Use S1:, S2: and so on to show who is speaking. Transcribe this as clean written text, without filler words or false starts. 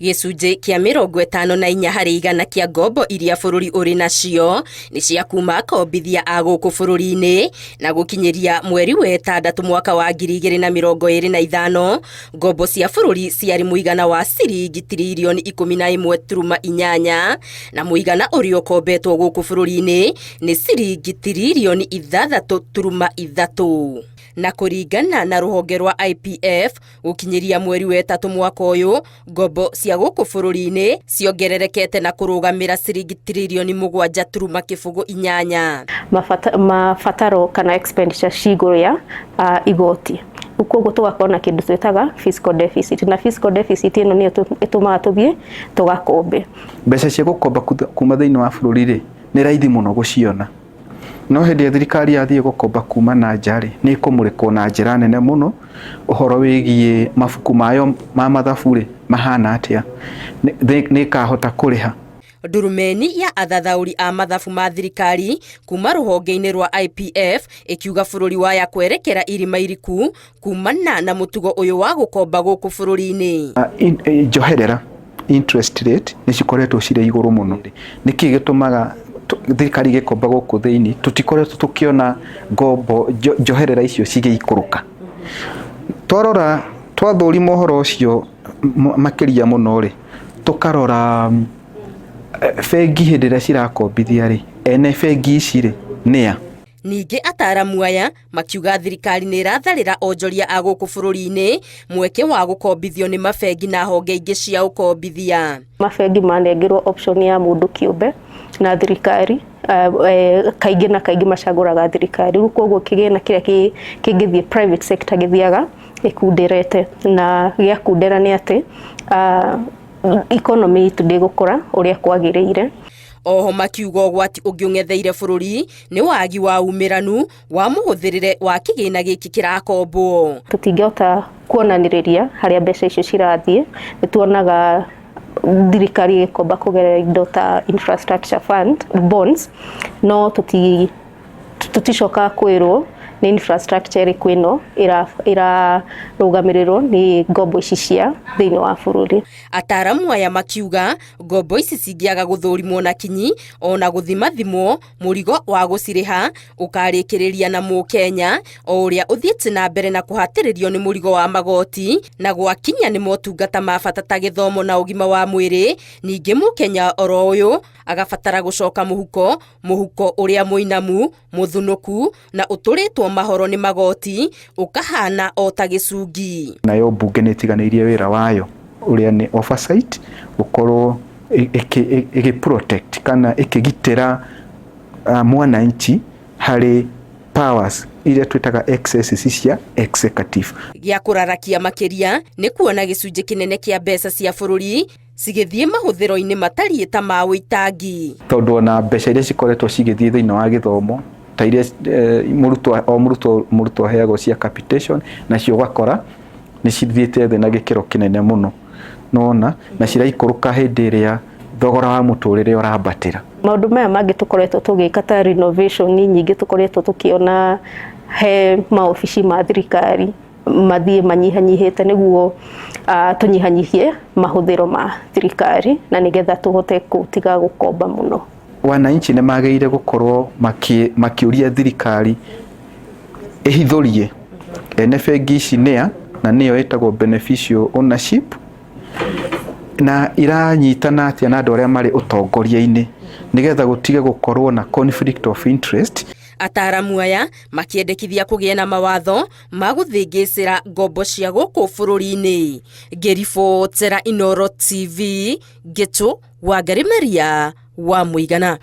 S1: Gĩcunjĩ kĩa 54 harĩ igana kĩa ngombo iria bũrũri ũrĩ nacio nĩ cia kuma akombithia a gũkũ bũrũri-inĩ, na gũkinyĩria mweri wa ĩtandatũ mwaka wa 2025 ngombo cia bũrũri ciarĩ mũigana wa ciringi tiririoni 11.8 na mũigana ũrĩa ũkombetwo gũkũ bũrũri-inĩ nĩ ciringi tiririoni 6.3. Na kũringana na rũhonge rwa IPF gũkinyĩria mweri wa ĩtatũ mwaka ũyũ, ngombo cia gũkũ bũrũri-inĩ ciongererekete na kũrũgamĩra ciringi tiririoni 7.8.
S2: Mabataro kana expenditure cigũrũ ya igoti. Koguo tugakorwo na kĩndũ twĩtaga fiscal deficit, na fiscal deficit ĩno nĩyo ĩtũmaga tũthiĩ tũgakombe.
S3: Mbeca cia gũkomba kuma thĩinĩ wa bũrũri-rĩ nĩ raithi mũno gũciona, no hĩndĩ thirikari yathiĩ gũkomba kuma na nja-rĩ nĩ ĩkũmũrĩkwo na njĩra nene mũno ũhoro wĩgiĩ mabuku mayo ma mathabu-rĩ mahana atĩa, nĩ ĩkahota kũrĩha.
S1: Ndurumeni ya athathaũri a mathabu ma thirikari kuma rũhonge-inĩ rwa IPF ĩkiuga bũrũri waya kwerekera irima iriku kumana na mũtugo ũyũ wa gũkomba gũkũ bũrũri-inĩ.
S3: Njoherera interest rate nĩ cikoretwo cirĩ igũrũ mũno. Nĩkĩ gĩtũmaga thirikari gĩkomba gũkũ thĩinĩ tũtikoretwo tũkĩona ngombo njoherera icio cigĩikũrũka? Twarora twathũrima ũhoro ũcio makĩria mũno-rĩ, tũkarora bengi hĩndĩ ĩrĩa cirakombithia-rĩ, ene bengi ici-rĩ nĩa.
S1: Ningĩ ataramu aya makiuga thirikari nĩ ĩratharĩra onjoria a gũkũ bũrũri-inĩ mweke wa gũkombithio nĩ mabengi na honge ingĩ cia ũkombithia.
S2: Mabengi manengerwo option ya mũndũ kĩũmbe na thirikari, kaingĩ na kaingĩ macagũraga thirikari. Koguo kĩgĩna kĩrĩa kĩngĩthiĩ private sector gĩthiaga gĩkunderete, na gĩakundera nĩ atĩ economy itũ ndĩgũkũra ũrĩa kwagĩrĩire.
S1: Oho makiuga ũgwati ũngĩung'etheire bũrũri nĩ wagi wa umĩranu wa mũhũthĩrĩre wa kĩgĩna gĩkĩ kĩrakombwo.
S2: Tũtingĩhota kuonanĩrĩria harĩa mbeca icio cirathiĩ. Nĩ tuonaga thirikari ĩgĩkomba kũgerera indo ta infrastructure fund bonds, no tũticoka kwĩrwo nĩ infrastructure ĩrĩkũ ĩno ĩrarũgamĩrĩrwo nĩ ngombo ici cia thĩinĩ wa bũrũri.
S1: Ataramu aya makiuga ngombo ici cingĩaga gũthũrimwo na kinyi ona gũthimathimwo, mũrigo wa gũcirĩha ũkarĩkĩrĩria na Mũkenya o ũrĩa ũthiĩte na mbere na kũhatĩrĩrio nĩ mũrigo wa magoti na gwakinya nĩ motungata ma bata ta gĩthomo na ũgima wa mwĩrĩ. Ningĩ Mũkenya oro ũyũ agabatara gũcoka mũhuko ũrĩa mũinamu, mũthunũku na ũtũrĩtwo mahoro nĩ magoti ũkahana o ta gĩcungi.
S3: Nayo mbunge nĩ ĩtiganĩirie wĩra wayo ũrĩa nĩ oversight, gũkorwo ĩgĩ-protect kana ĩkĩgitĩra mwananchi harĩ powers iria twĩtaga excesses cia executive.
S1: Gĩa kũrarakia makĩria nĩ kuona gĩcunjĩ kĩnene kĩa mbeca cia bũrũri cigĩthiĩ mahũthĩro-inĩ matariĩ ta ma wĩitangi.
S3: Tondũ ona mbeca iria cikoretwo cigĩthiĩ thĩinĩ wa gĩthomo ta iria mũrutwo aheagwo cia capitation, nacio ũgakora nĩ cithiĩte thĩ na gĩkĩro kĩnene mũno, nona na ciraikũrũka hĩndĩ ĩrĩa thogora wa mũtũrĩre ũrambatĩra.
S2: Maũndũ maya mangĩ tũkoretwo tũgĩka ta renovation nyingĩ tũkoretwo tũkĩona he maobici ma thirikari mathiĩ manyihanyihĩte nĩguo tũnyihanyihie mahũthĩro ma thirikari na nĩgetha tũhote gũtiga gũkomba mũno.
S3: Wananchi nĩ magĩrĩire gũkorwo makĩũria thirikari ĩhithũrie ene bengi ici nĩa, na nĩyo ĩtagwo beneficial ownership, na iranyitana atĩa na andũ arĩa marĩ ũtongoria-inĩ nĩgetha gũtige gũkorwo na conflict of interest.
S1: Ataramu aya makĩendekithia kũgĩa na mawatho ma gũthĩngĩcĩra ngombo cia gũkũ bũrũri-inĩ. Ngĩribotera Inooro TV, Gĩtũ Wangari Maria wa Mũigana.